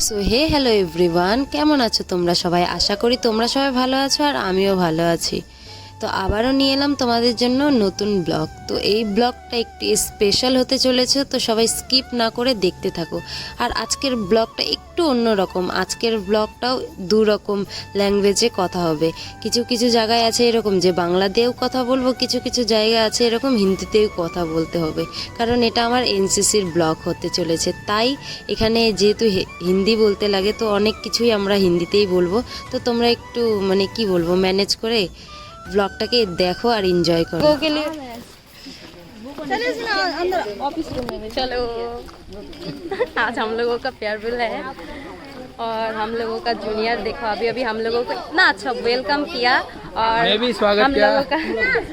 So hello everyone, কেমন আছো তোমরা সবাই? আশা করি তোমরা সবাই ভালো আছো আর আমিও ভালো আছি। তো আবারও নিয়ে এলাম তোমাদের জন্য নতুন ব্লগ। তো এই ব্লগটা একটু স্পেশাল হতে চলেছে, তো সবাই স্কিপ না করে দেখতে থাকো। আর আজকের ব্লগটা একটু অন্যরকম। আজকের ব্লগটাও দু রকম ল্যাঙ্গুয়েজে কথা হবে। কিছু কিছু জায়গায় আছে এরকম যে বাংলাতেও কথা বলবো, কিছু কিছু জায়গা আছে এরকম হিন্দিতেও কথা বলতে হবে, কারণ এটা আমার এনসিসির ব্লগ হতে চলেছে। তাই এখানে যেহেতু হিন্দি বলতে লাগে, তো অনেক কিছুই আমরা হিন্দিতেই বলবো। তো তোমরা একটু কি বলবো, ম্যানেজ করে ব্लॉगটাকে देखो और एंजॉय करो। के लिए अंदर ऑफिस रूम में चलो आज हम लोगों का फेयरवेल है और हम लोगों का जूनियर देखो अभी अभी हम लोगों को इतना अच्छा वेलकम किया और मैं भी स्वागत हम लोगों का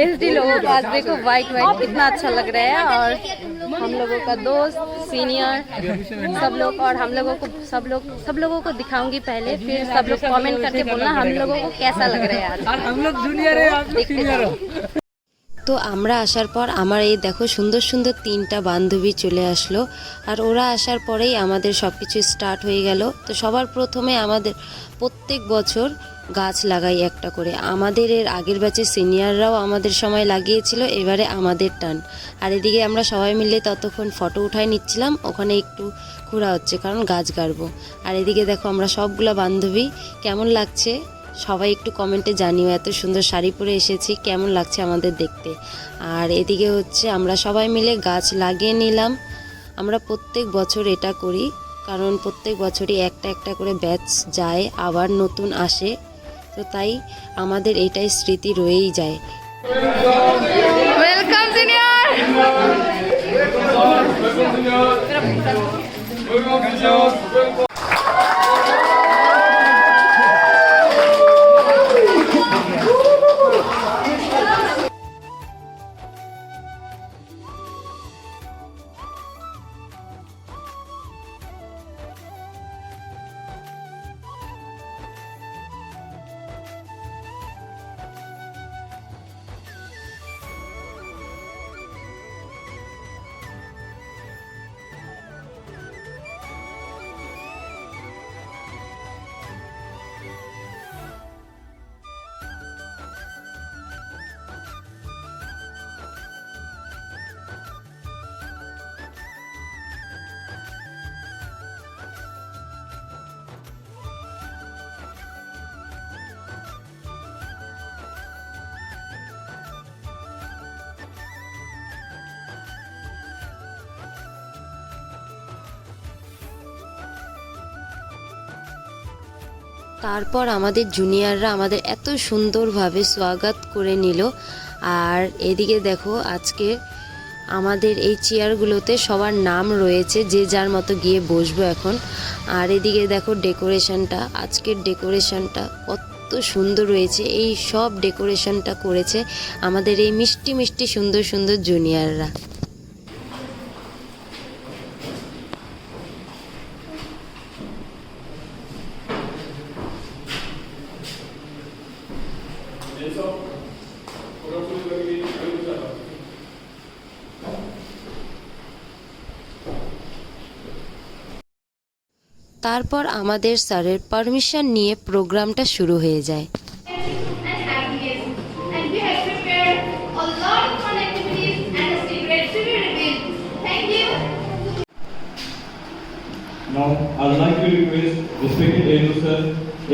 एसडी लोगों को आज देखो वाइट वाइट कितना अच्छा लग रहा है। और हम लोगों का दोस्त सीनियर सब लोग और हम लोगों को सब लोगों को दिखाऊंगी पहले, फिर सब लोग कमेंट करके बोलना हम लोगों को कैसा लग रहा है आज। हम लोग जूनियर है, आप लोग सीनियर हो। তো আমরা আসার পর আমার এই দেখো সুন্দর সুন্দর তিনটা বান্ধবী চলে আসলো। আর ওরা আসার পরেই আমাদের সব কিছু স্টার্ট হয়ে গেল। তো সবার প্রথমে আমাদের প্রত্যেক বছর গাছ লাগাই একটা করে। আমাদের এর আগের ব্যাচের সিনিয়ররাও আমাদের সময় লাগিয়েছিল, এবারে আমাদের টান। আর এদিকে আমরা সবাই মিলে ততক্ষণ ফটো উঠাই নিচ্ছিলাম, ওখানে একটু ঘোরা হচ্ছে কারণ গাছ গাড়বো। আর এদিকে দেখো আমরা সবগুলা বান্ধবী, কেমন লাগছে সবাই একটু কমেন্টে জানিও। এত সুন্দর শাড়ি পরে এসেছি, কেমন লাগছে আমাদের দেখতে। আর এদিকে হচ্ছে আমরা সবাই মিলে গাছ লাগিয়ে নিলাম। আমরা প্রত্যেক বছর এটা করি, কারণ প্রত্যেক বছরই একটা একটা করে ব্যাচ যায়, আবার নতুন আসে। তো তাই আমাদের এটাই স্মৃতি রয়েই যায়। Welcome senior. তারপর আমাদের জুনিয়ররা আমাদের এত সুন্দরভাবে স্বাগত করে নিল। আর এদিকে দেখো আজকে আমাদের এই চেয়ারগুলোতে সবার নাম রয়েছে, যে যার মতো গিয়ে বসবো এখন। আর এদিকে দেখো ডেকোরেশনটা, আজকের ডেকোরেশনটা কত সুন্দর রয়েছে। এই সব ডেকোরেশনটা করেছে আমাদের এই মিষ্টি মিষ্টি সুন্দর সুন্দর জুনিয়ররা। তারপর আমাদের স্যারের পারমিশন নিয়ে প্রোগ্রামটা শুরু হয়ে যায়। Now, I would like to request respected elders, sir,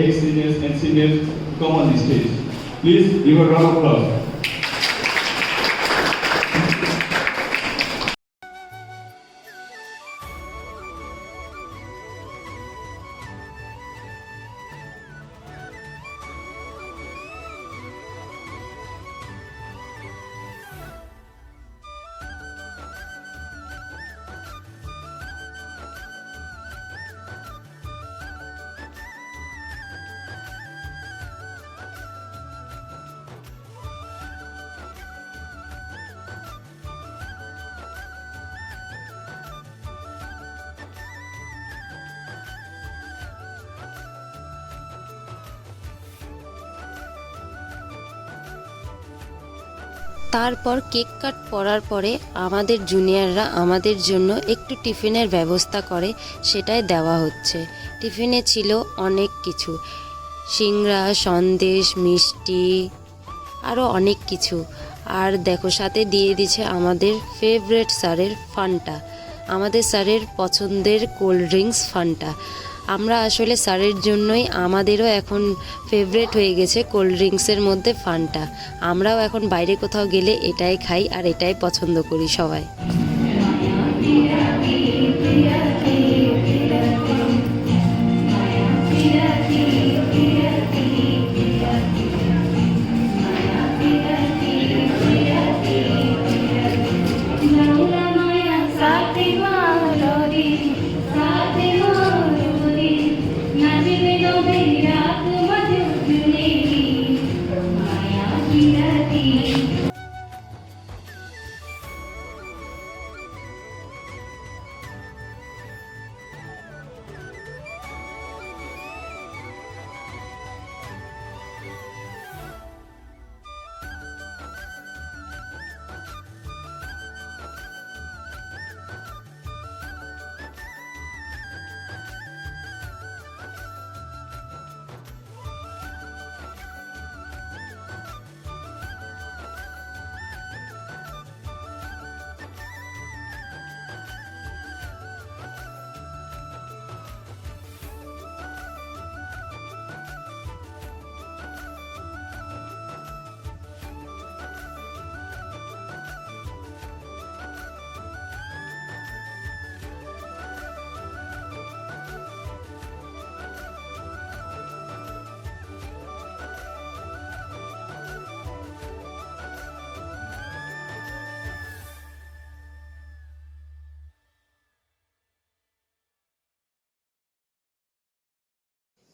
ex-seniors and seniors to come on the stage. Please give a round of applause. তারপর কেক কাট পড়ার পরে আমাদের জুনিয়ররা আমাদের জন্য একটু টিফিনের ব্যবস্থা করে, সেটাই দেওয়া হচ্ছে। টিফিনে ছিল অনেক কিছু, সিংড়া, সন্দেশ, মিষ্টি, আরও অনেক কিছু। আর দেখো সাথে দিয়ে দিচ্ছে আমাদের ফেভারিট স্যারের ফান্টা, আমাদের স্যারের পছন্দের কোল্ড ড্রিঙ্কস ফান্টা। আমরা আসলে স্যারের জন্যই আমাদেরও এখন ফেভারিট হয়ে গেছে কোল্ড ড্রিঙ্কসের মধ্যে ফান্টা। আমরাও এখন বাইরে কোথাও গেলে এটাই খাই আর এটাই পছন্দ করি সবাই।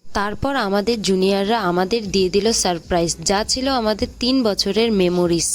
তারপর আমাদের জুনিয়ররা আমাদের দিয়ে দিল সারপ্রাইজ, যা ছিল আমাদের 3 বছরের memories.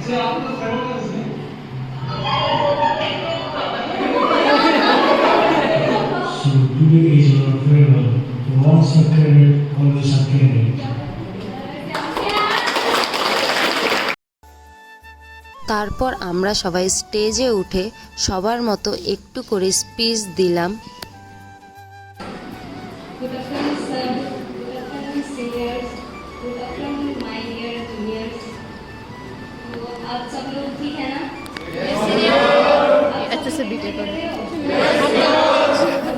So today is your farewell. Once a career, always a career. তারপর আমরা সবাই স্টেজে উঠে সবার মতো একটু করে স্পিচ দিলাম। Good afternoon, sir. Good afternoon, seniors. Good afternoon, my dear juniors. तो आप सब लोग ठीक है ना? अच्छे से बीटे करो। मजा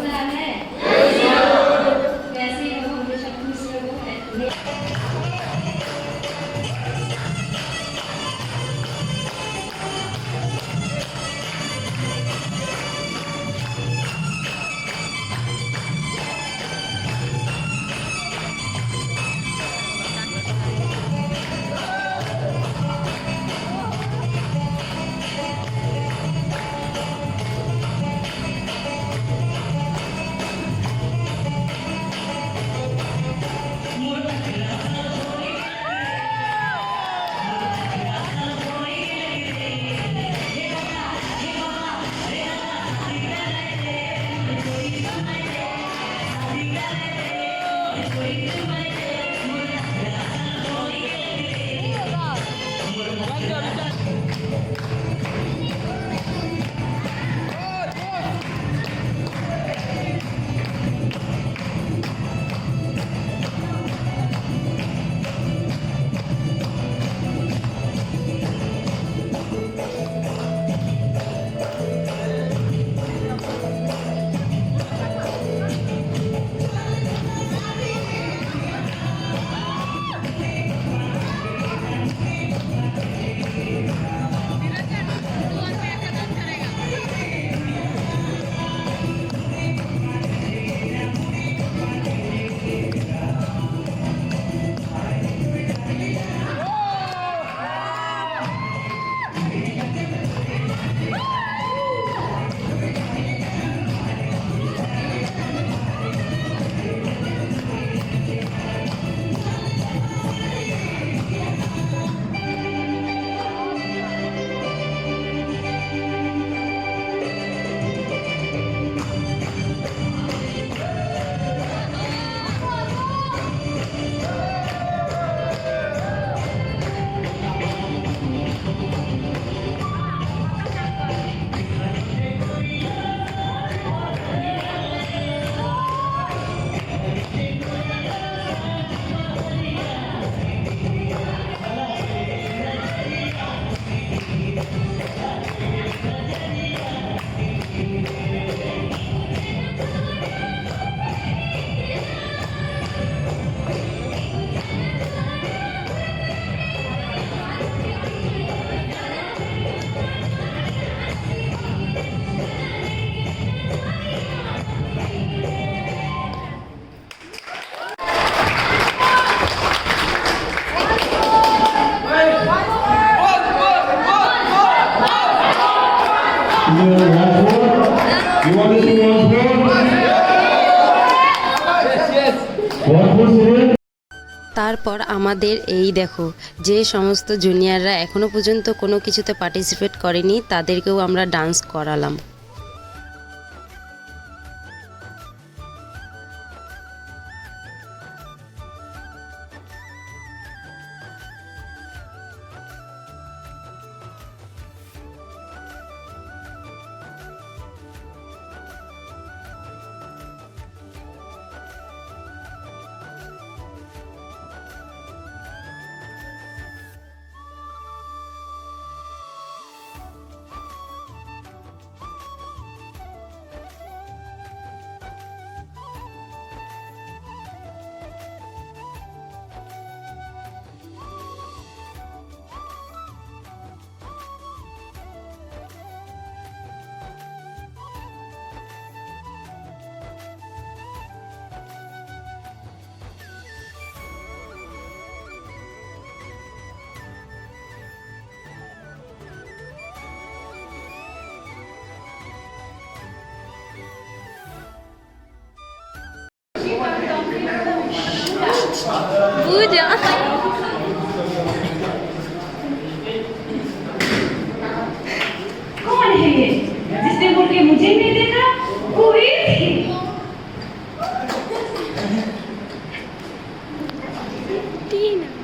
आ रहा है? वैसे ही रहो, हमेशा खुश रहो। You want to see once more? Once more, senior? তারপর আমাদের এই দেখো যে সমস্ত জুনিয়ররা এখনো পর্যন্ত কোনো কিছুতে পার্টিসিপেট করেনি তাদেরকেও আমরা ডান্স করালাম। पूजा मुझे नहीं देखा कोई भी।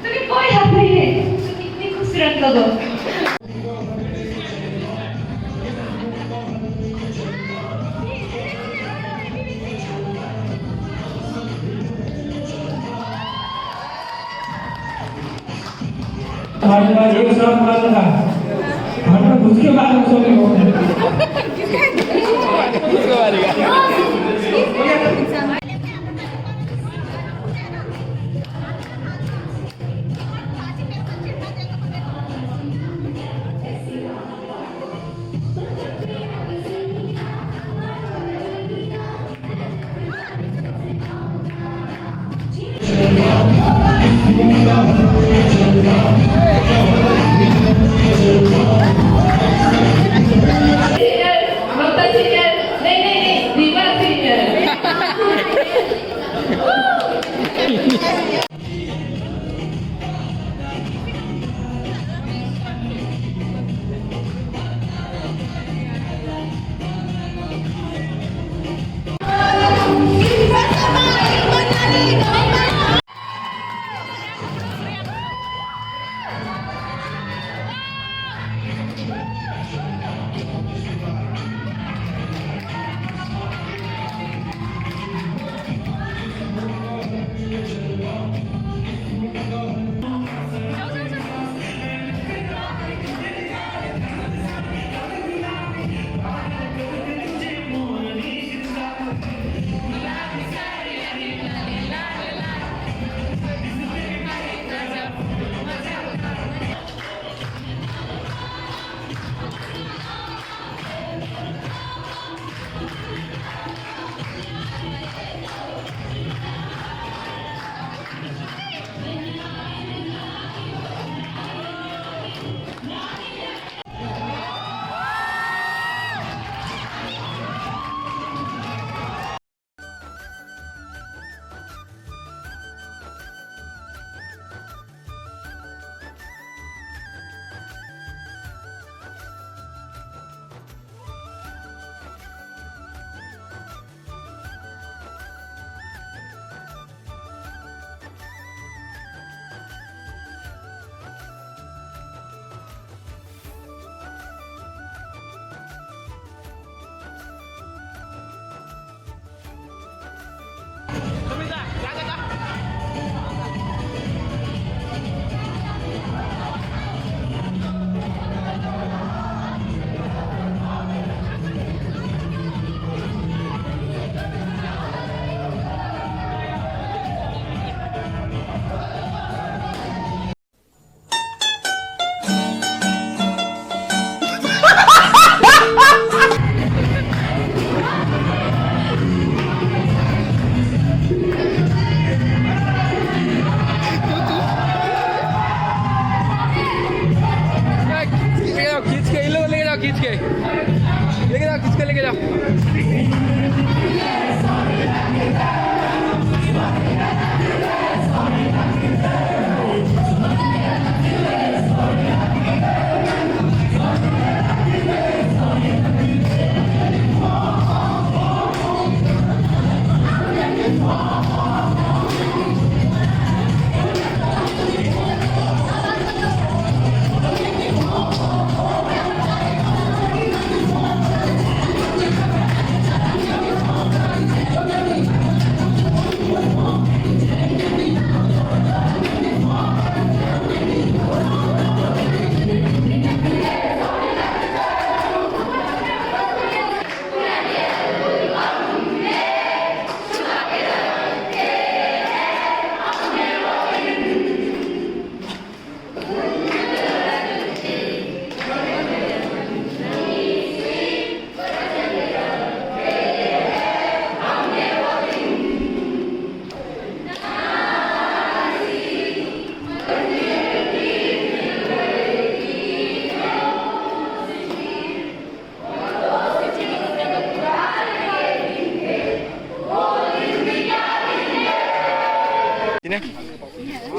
तुम्हें कोई हक नहीं है, तुम इतनी खूबसूरत लोगो। आज एक साथ बात था हमारा उसके बाद में सोने को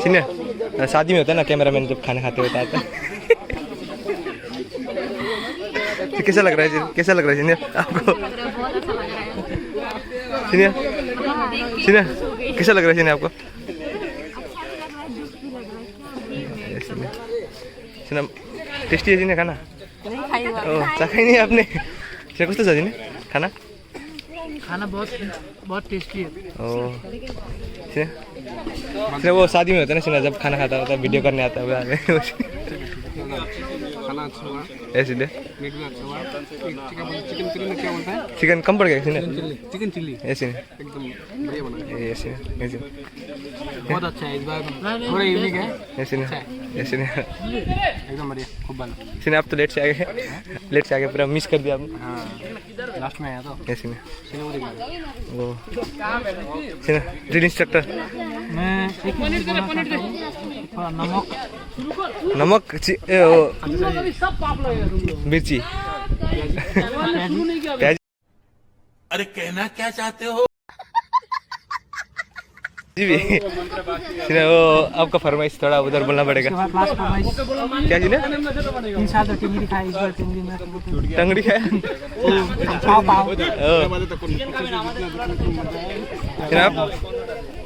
सीनियर शादी में होता है ना कैमरामैन जब खाना खाते होता है कैसा लग रहा है कैसा लग रहा है सीनियर आपको सीनियर सीनियर कैसा लग रहा है सीनियर आपको सीनियर टेस्टी है सीनियर खाना ओह चाखा नहीं आपने सीनियर कस्तो छ सीनियर खाना खाना बहुत बहुत टेस्टी है ओह सीनियर सीनियर वो शादी में होता है ना सीनियर जब खाना खाता होता है वीडियो करने आता है खाना अच्छा हुआ इसलिए मीट भी अच्छा हुआ चिकन चिली में क्या बोलता है चिकन कम पड़ गया सीनियर चिकन चिल्ली ऐसे एकदम बढ़िया बना है ऐसे ऐसे बहुत अच्छा है इस बार थोड़ा यूनिक है ऐसे ऐसे एकदम बढ़िया खूब बना सीनियर आप तो लेट से आ गए पूरा मिस कर दिया आपने हाँ लास्ट में आया तो ऐसे में सिनेमा देखा वो सीनियर ड्रिल इंस्ट्रक्टर मैं एक मिनट बोलना चाहता हूँ थोड़ा नमक नमक मिर्ची प्याज अरे कहना क्या चाहते हो जी भी सीनियर वो आपका फरमाइश थोड़ा उधर बोलना पड़ेगा लास्ट फरमाइश क्या सीनियर 3 साल तो टिंगरी खाई इस बार टिंगरी में टंगड़ी खाया पाव पाव सीनियर आप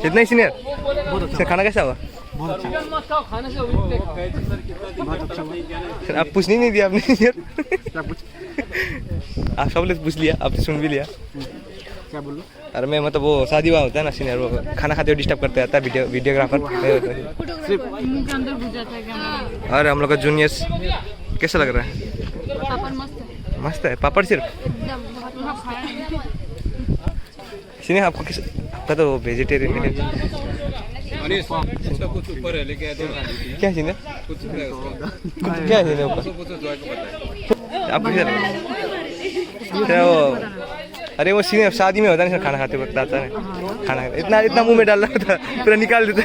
इतना ही सीनियर खाना कैसा हुआ बहुत अच्छा सीनियर आप पूछने नहीं दिया आपने सीनियर आप सब लोग पूछ लिया आपने सुन भी लिया क्या बोलो अरे मैं मतलब वो शादी हुआ होता है ना सीनियर वो खाना खाते हुए डिस्टर्ब करते रहता है वीडियोग्राफर और हम लोग का जूनियर्स कैसा लग रहा है मस्त है पापड़ सिर्फ सीनियर आपको किस आपका तो वेजिटेरियन है कुछ ऊपर है लेके क्या सीनियर कुछ क्या है सीनियर ऊपर आपको कैसा लग रहा है वो अरे वो सीनियर शादी में होता है ना खाना खाते वक्त आता है खाना इतना मुंह में डाल रहा था पूरा निकाल देते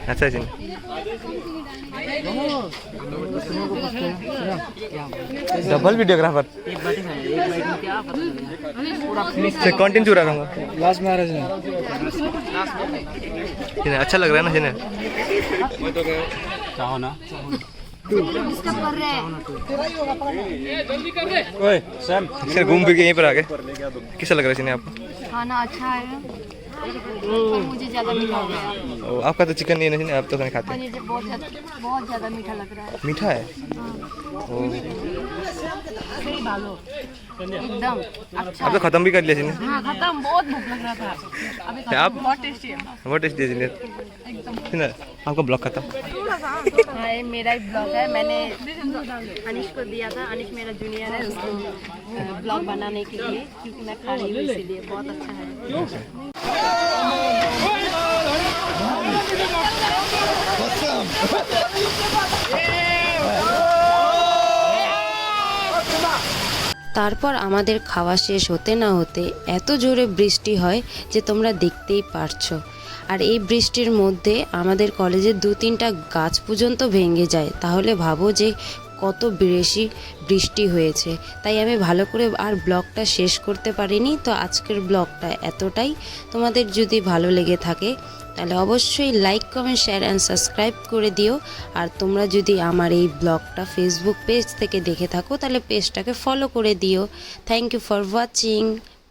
अच्छा है सीनियर डबल वीडियोग्राफर कंटेंट चुरा रहा हूँ लास्ट मैरिज में सीनियर अच्छा लग रहा है ना सीनियर चाहो ना ओए सैम सीनियर घूम फिर के यहीं पर आ गए कैसा लग रहा है सीनियर आपको खाना अच्छा है पर मुझे ज़्यादा मीठा हो गया ओ, आपका तो चिकन नहीं है ना सीनियर आप तो नहीं खाते पनीर बहुत ज़्यादा मीठा लग रहा है मीठा है ओ, एकदम अच्छा आप तो खत्म भी कर लिया सीनियर हाँ खत्म बहुत भूख लग रहा था अभी आप बहुत टेस्टी है बहुत टेस्टी है सीनियर सीनियर आपका ब्लॉग खत्म हाँ ये मेरा ही ब्लॉग है मैंने अनिश को दिया था अनिश मेरा जूनियर है उसको ब्लॉग बनाने के लिए क्योंकि मैं खा रही हूँ इसीलिए बहुत अच्छा है তারপর আমাদের খাওয়া শেষ হতে না হতে এত জোরে বৃষ্টি হয় যে তোমরা দেখতেই পারছো আর এই বৃষ্টির মধ্যে আমাদের কলেজের 2-3টা গাছ পর্যন্ত ভেঙে যায় তাহলে ভাবো যে কত বেশি বৃষ্টি হয়েছে তাই আমি ভালো করে আর ব্লগটা শেষ করতে পারিনি তো আজকের ব্লগটা এতটাই তোমাদের যদি ভালো লেগে থাকে তাহলে অবশ্যই like comment share and subscribe করে দিও আর তোমরা যদি আমার এই ব্লগটা ফেসবুক পেজ থেকে দেখে থাকো তাহলে পেজটাকে ফলো করে দিও thank you for watching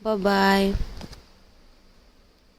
bye by